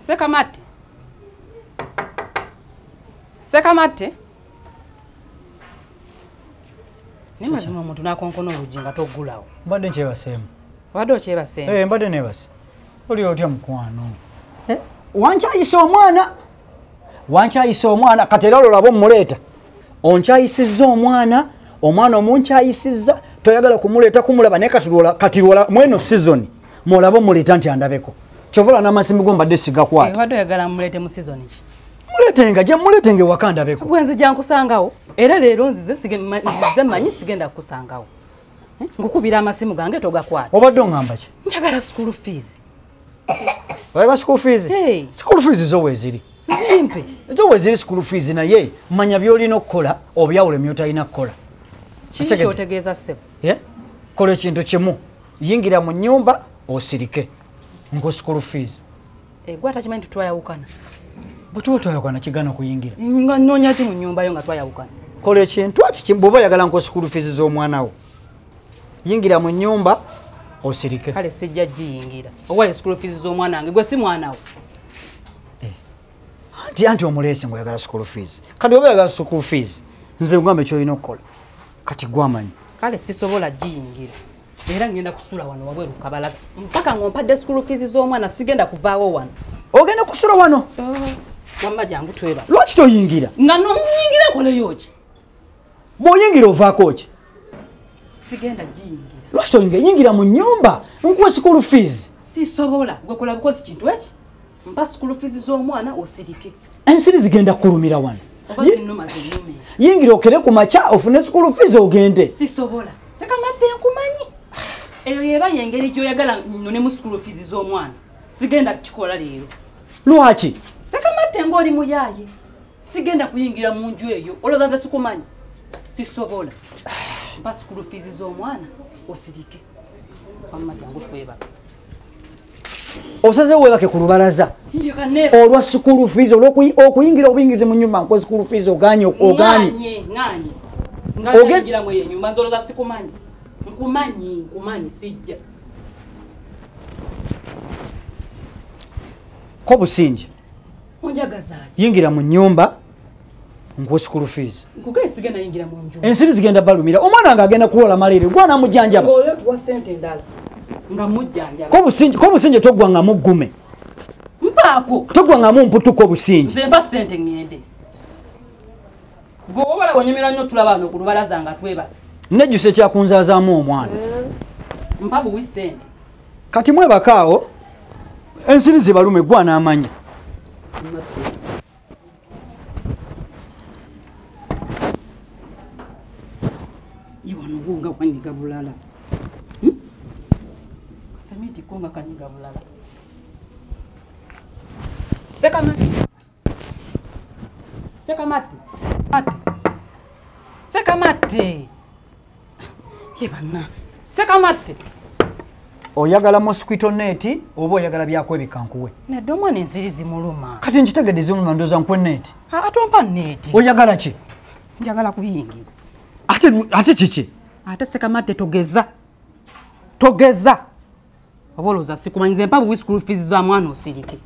Sekamate. Sekamate. Ni mazima omuntu nakonkono olujinga toggulawo. Mbadde nkyebasemu. Wadde okyebasemu. Mbadde nebase. Oli otya mukwano? Wankyayisa omwana. Wankyayisa omwana kati era olaba omuleeta. Onkyayisizza omwana omunkyayisizza toyagala kumuleeta kumulaba naye kati lwola mweno season mulaba omuleeta nti andabeko. Chovola n'amasimu go mbadde sigakwata. Wadde oyagala muleete mu season ki? Muleetenge waka ndabeko. Bwenzi jankusangawo era leero nzize manyi sigenda kukusangawo. Ngukubira amasimu gange togakwata. Obadde ongamba ki? Njagala school fees. Oyaga school fees? Hey. School fees zo weziri. Simpe. Zo weziri school fees naye manya byolina okukola obyawule myotayina kukola. Kiki kyotegeeza ssebo? Kola ekintu kimu. Yingira mu nnyumba osirike. Ngo school fees. Gwata kimanyi tutwayawukana. Bwe twayawukana kigana kuyingira. Nga nnoonya ki mu nnyumba yo nga twayawukana? Kola ekintu bw'oba oyagala nko school fees z'omwana wo. Yingira mu nnyumba osirike. Kale sijja giyingira. Owaayo school fees z'omwana wange gwe si mwana wo. Anti omuleese ng'oyagala school fees. Kati oba oyagala school fees nze ngambe ky'olina okukola. Kati gwamanyi. Kale sisobola giyingira. Era ngenda kusula wano wabweru kabalaga. Mpaka ng'ompadde school fees z'omwana sigenda kuvaawo wano. Ogenda kusula wano? Wamma jangu tweba. Lwaki toyingira? Nga nomuyingira koleyo ki? Bw'oyingira ovaako ki? Sigenda giyingira. Lwaki toyingira? Yingira mu nnyumba nkuwa school fees. Sisobola gwe kola bukozi kintu eki. Mpa school fees z'omwana osirike. Ensiri zigenda kulumira wano. Oba zinnuma zinnuma. Yingira okere ku makya ofune school fees ogende. Sisobola. Sekamate nkumanyi. Eyo yeba yengeri gy'oyagala nnone mu school fees z'omwana. Sigenda kukikola leero. Lwaki? Sekamate ng'oli muyaaye. Sigenda kuyingira mu nju eyo. Olowooza nze sikumanyi. Sisobola. Mpa school fees z'omwana osirike. Wamma jangu tweba. Osaze webake ku lubalaza. Olwa school fees okuyingira obuyingize mu nnyumba nko school fees oganye. Nganye. Ngayingira mu eyo nyumba nzoloza sikumanyi. Nkumanyi sijja. Ko busingi. Onjagaza. Yingira mu nnyumba nko school fees. Nkugee sigenda yingira mu nju. Ensiri zigenda balumira. Omwana nga agenda kulola maliri gwana mujjanjaba. Ng'olwo tuwa sente ndala. Nga mujjanjaba. Ko busingi togwa nga muggume. Mpaako. Togwa nga mumputuko busingi. Nze mpa sente ngende. Gwoba wanyumira nnyo tulaba wano ku lubalaza nga twebase. Nejjuse kyakunzaazaamu omwana. Mpa buwi sente. Kati mwebakaawo ensiri zibalume gwa n'amanya. Iwano gunga kwanyiga bulala. Kasamiti konga kanyiga bulala. Sekamate. Yebana. Sekamate. Oyagala mosquito net oba oyagala byakwebika nkuwe? Nedde omwana ensiri zimuluma. Kati nkitegedde zimuluma ndooza nkuwe net. Atompa net. Oyagala ki? Njagala kuyingira. Ate kiki? Ate Sekamate togeza. Oba olowooza sikumanyi nze mpa buwi school fees za mwana osirike.